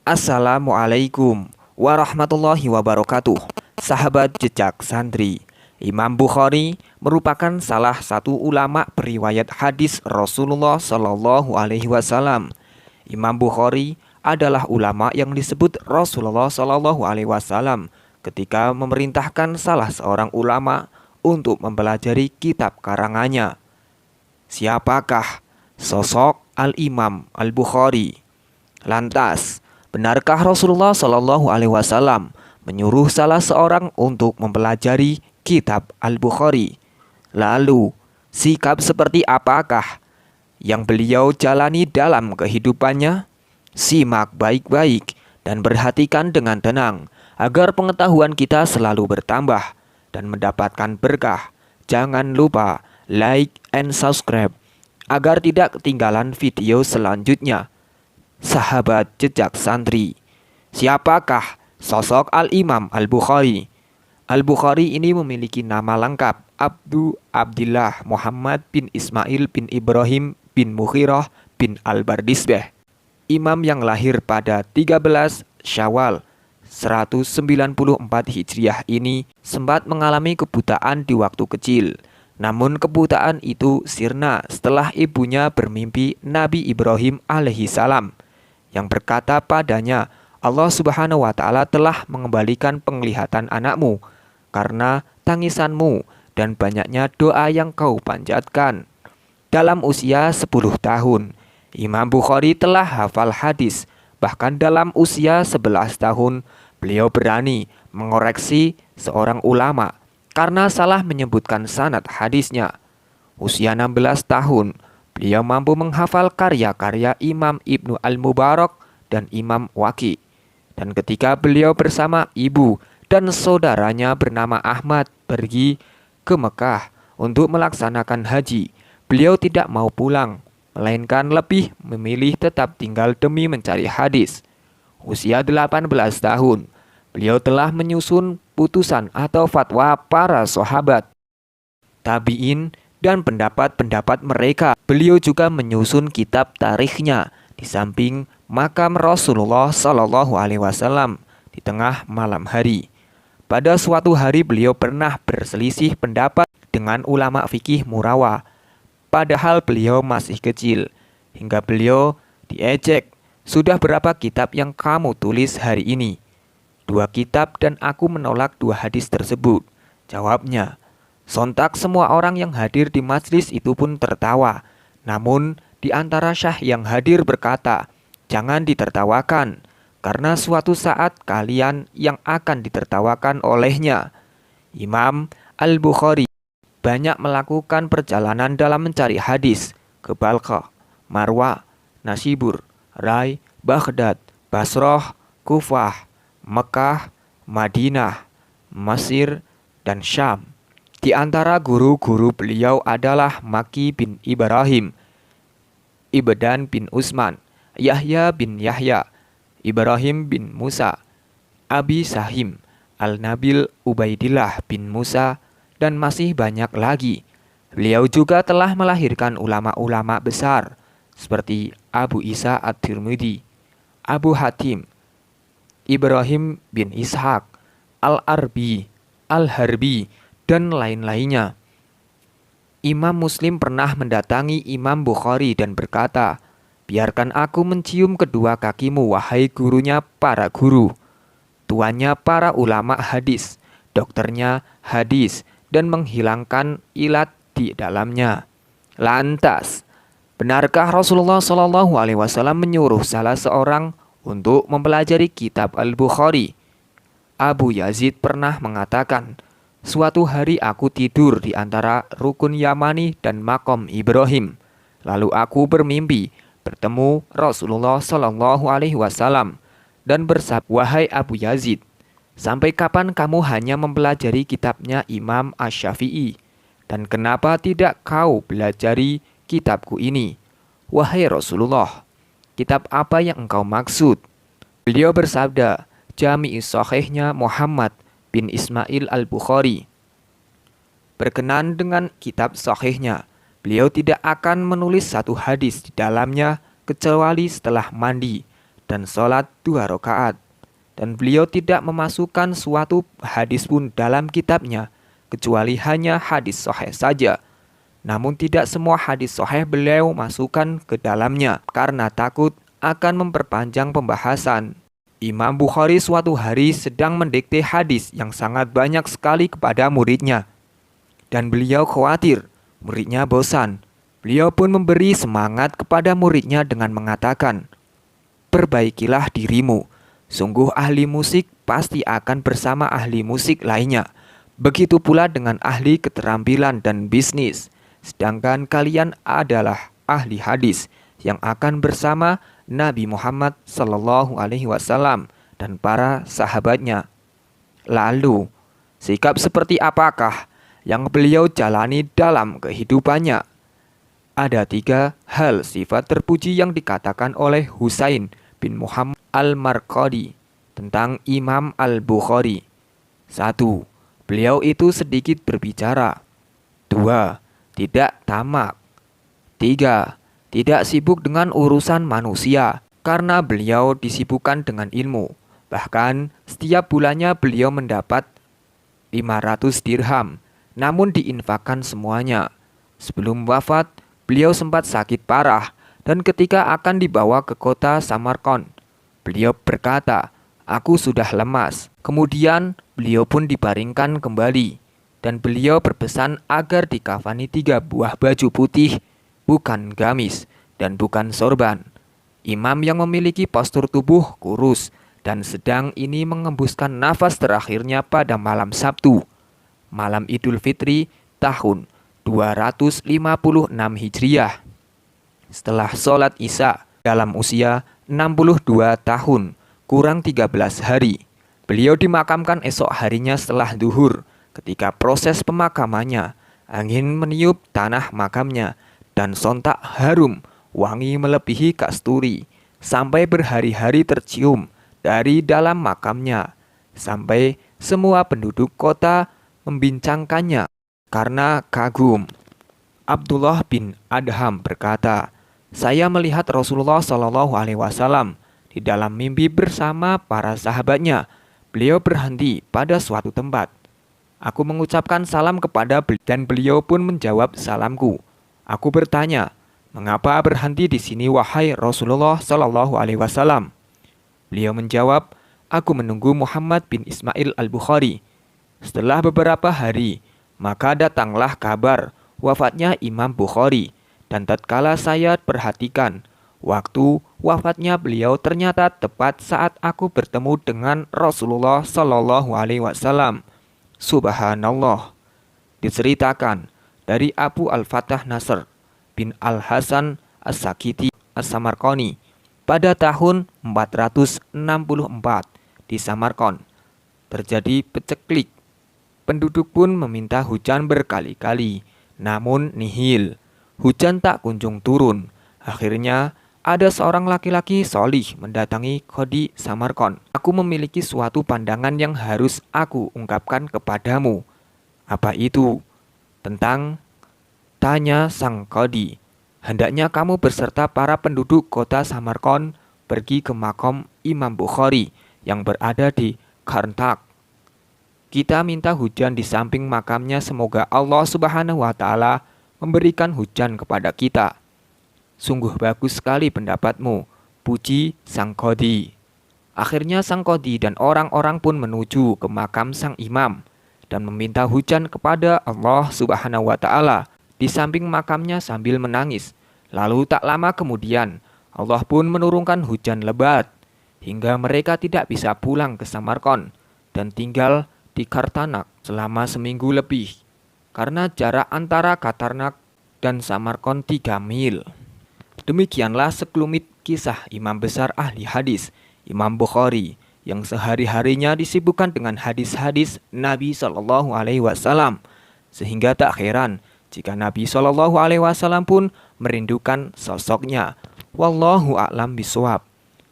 Assalamualaikum warahmatullahi wabarakatuh. Sahabat jejak santri, Imam Bukhari merupakan salah satu ulama periwayat hadis Rasulullah Shallallahu Alaihi Wasallam. Imam Bukhari adalah ulama yang disebut Rasulullah Shallallahu Alaihi Wasallam ketika memerintahkan salah seorang ulama untuk mempelajari kitab karangannya. Siapakah sosok Al-Imam Al-Bukhari? Lantas, benarkah Rasulullah Shallallahu Alaihi Wasallam menyuruh salah seorang untuk mempelajari kitab Al-Bukhari? Lalu, sikap seperti apakah yang beliau jalani dalam kehidupannya? Simak baik-baik dan perhatikan dengan tenang agar pengetahuan kita selalu bertambah dan mendapatkan berkah. Jangan lupa like and subscribe agar tidak ketinggalan video selanjutnya. Sahabat jejak santri, siapakah sosok Al-Imam Al-Bukhari? Al-Bukhari ini memiliki nama lengkap Abdu Abdillah Muhammad bin Ismail bin Ibrahim bin Mughirah bin Al-Bardisbeh, imam yang lahir pada 13 Syawal 194 Hijriah ini sempat mengalami kebutaan di waktu kecil. Namun kebutaan itu sirna setelah ibunya bermimpi Nabi Ibrahim alaihissalam yang berkata padanya, Allah Subhanahu wa Ta'ala telah mengembalikan penglihatan anakmu karena tangisanmu dan banyaknya doa yang kau panjatkan. Dalam usia 10 tahun, Imam Bukhari telah hafal hadis. Bahkan dalam usia 11 tahun, beliau berani mengoreksi seorang ulama karena salah menyebutkan sanad hadisnya. Usia 16 tahun, beliau mampu menghafal karya-karya Imam Ibnu Al-Mubarak dan Imam Waqi. Dan ketika beliau bersama ibu dan saudaranya bernama Ahmad pergi ke Mekah untuk melaksanakan haji, beliau tidak mau pulang, melainkan lebih memilih tetap tinggal demi mencari hadis. Usia 18 tahun, beliau telah menyusun putusan atau fatwa para sahabat, tabi'in, dan pendapat-pendapat mereka. Beliau juga menyusun kitab tarikhnya di samping makam Rasulullah Shallallahu Alaihi Wasallam di tengah malam hari. Pada suatu hari beliau pernah berselisih pendapat dengan ulama fikih Murawa, padahal beliau masih kecil, hingga beliau diejek. Sudah berapa kitab yang kamu tulis hari ini? 2 kitab dan aku menolak 2 hadis tersebut, jawabnya. Sontak semua orang yang hadir di majelis itu pun tertawa. Namun di antara syah yang hadir berkata, jangan ditertawakan, karena suatu saat kalian yang akan ditertawakan olehnya. Imam Al-Bukhari banyak melakukan perjalanan dalam mencari hadis ke Balkah, Marwa, Nasibur, Rai, Baghdad, Basrah, Kufah, Mekah, Madinah, Mesir, dan Syam. Di antara guru-guru beliau adalah Maki bin Ibrahim, Ibdan bin Utsman, Yahya bin Yahya, Ibrahim bin Musa, Abi Sahim, Al-Nabil Ubaidillah bin Musa, dan masih banyak lagi. Beliau juga telah melahirkan ulama-ulama besar seperti Abu Isa At-Tirmidzi, Abu Hatim, Ibrahim bin Ishaq, Al-Arbi, Al-Harbi, dan lain-lainnya. Imam Muslim pernah mendatangi Imam Bukhari dan berkata, biarkan aku mencium kedua kakimu wahai gurunya para guru, tuannya para ulama hadis, dokternya hadis, dan menghilangkan ilat di dalamnya. Lantas, benarkah Rasulullah Shallallahu Alaihi Wasallam menyuruh salah seorang untuk mempelajari kitab Al-Bukhari? Abu Yazid pernah mengatakan, suatu hari aku tidur di antara rukun Yamani dan makom Ibrahim. Lalu aku bermimpi bertemu Rasulullah Shallallahu Alaihi Wasallam dan bersabda, wahai Abu Yazid, sampai kapan kamu hanya mempelajari kitabnya Imam Asy-Syafi'i? Dan kenapa tidak kau pelajari kitabku ini? Wahai Rasulullah, kitab apa yang engkau maksud? Beliau bersabda, Jami' Shahihnya Muhammad bin Ismail Al-Bukhari. Berkenan dengan kitab sahihnya, beliau tidak akan menulis satu hadis di dalamnya kecuali setelah mandi dan sholat 2 rakaat. Dan beliau tidak memasukkan suatu hadis pun dalam kitabnya, kecuali hanya hadis sahih saja. Namun tidak semua hadis sahih beliau masukkan ke dalamnya, karena takut akan memperpanjang pembahasan. Imam Bukhari suatu hari sedang mendikte hadis yang sangat banyak sekali kepada muridnya. Dan beliau khawatir muridnya bosan. Beliau pun memberi semangat kepada muridnya dengan mengatakan, "Perbaikilah dirimu. Sungguh ahli musik pasti akan bersama ahli musik lainnya. Begitu pula dengan ahli keterampilan dan bisnis. Sedangkan kalian adalah ahli hadis yang akan bersama Nabi Muhammad SAW dan para sahabatnya." Lalu, sikap seperti apakah yang beliau jalani dalam kehidupannya? Ada 3 hal sifat terpuji yang dikatakan oleh Husain bin Muhammad Al-Marqadi tentang Imam Al-Bukhari. 1. Beliau itu sedikit berbicara. 2. Tidak tamak. 3. Tidak sibuk dengan urusan manusia, karena beliau disibukkan dengan ilmu. Bahkan setiap bulannya beliau mendapat 500 dirham, namun diinfakkan semuanya. Sebelum wafat, beliau sempat sakit parah, dan ketika akan dibawa ke kota Samarkand, beliau berkata, "Aku sudah lemas." Kemudian beliau pun dibaringkan kembali, dan beliau berpesan agar dikafani 3 buah baju putih, bukan gamis dan bukan sorban. Imam yang memiliki postur tubuh kurus dan sedang ini mengembuskan nafas terakhirnya pada malam Sabtu, malam Idul Fitri tahun 256 Hijriah. Setelah sholat Isya dalam usia 62 tahun kurang 13 hari. Beliau dimakamkan esok harinya setelah duhur. Ketika proses pemakamannya, angin meniup tanah makamnya dan sontak harum wangi melebihi kasturi, sampai berhari-hari tercium dari dalam makamnya, sampai semua penduduk kota membincangkannya karena kagum. Abdullah bin Adham berkata, "Saya melihat Rasulullah SAW di dalam mimpi bersama para sahabatnya. Beliau berhenti pada suatu tempat. Aku mengucapkan salam kepada beliau dan beliau pun menjawab salamku. Aku bertanya, 'Mengapa berhenti di sini wahai Rasulullah SAW?' Beliau menjawab, 'Aku menunggu Muhammad bin Ismail Al-Bukhari.' Setelah beberapa hari, maka datanglah kabar wafatnya Imam Bukhari, dan tatkala saya perhatikan, waktu wafatnya beliau ternyata tepat saat aku bertemu dengan Rasulullah SAW. Subhanallah." Diceritakan dari Abu Al-Fatah Nasr bin Al-Hasan As-Sakiti As-Samarqani pada tahun 464 di Samarkand terjadi peceklik. Penduduk pun meminta hujan berkali-kali, namun nihil. Hujan tak kunjung turun. Akhirnya ada seorang laki-laki solih mendatangi Qadi Samarkand. "Aku memiliki suatu pandangan yang harus aku ungkapkan kepadamu." "Apa itu?" Tanya sang Qadi. "Hendaknya kamu beserta para penduduk kota Samarkand pergi ke makam Imam Bukhari yang berada di Karnak. Kita minta hujan di samping makamnya, semoga Allah Subhanahu wa Ta'ala memberikan hujan kepada kita." "Sungguh bagus sekali pendapatmu," puji sang Qadi. Akhirnya sang Qadi dan orang-orang pun menuju ke makam sang imam dan meminta hujan kepada Allah Subhanahu wa Ta'ala di samping makamnya sambil menangis. Lalu tak lama kemudian Allah pun menurunkan hujan lebat hingga mereka tidak bisa pulang ke Samarkand dan tinggal di Kartanak selama seminggu lebih, karena jarak antara Kartanak dan Samarkand 3 mil. Demikianlah sekelumit kisah imam besar ahli hadis, Imam Bukhari, yang sehari-harinya disibukkan dengan hadis-hadis Nabi SAW, sehingga tak heran jika Nabi SAW pun merindukan sosoknya. Wallahu a'lam bishawab.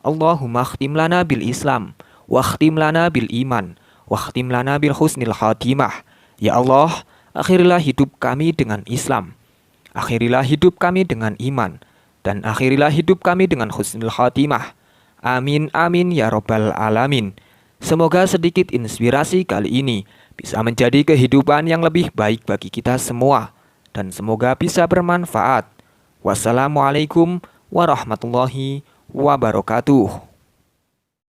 Allahumma khtim lana bil Islam, wa khtim lana bil iman, wa khtim lana bil husnil khatimah. Ya Allah, akhirilah hidup kami dengan Islam, akhirilah hidup kami dengan iman, dan akhirilah hidup kami dengan husnul khatimah. Amin amin ya robbal alamin. Semoga sedikit inspirasi kali ini bisa menjadi kehidupan yang lebih baik bagi kita semua, dan semoga bisa bermanfaat. Wassalamualaikum warahmatullahi wabarakatuh.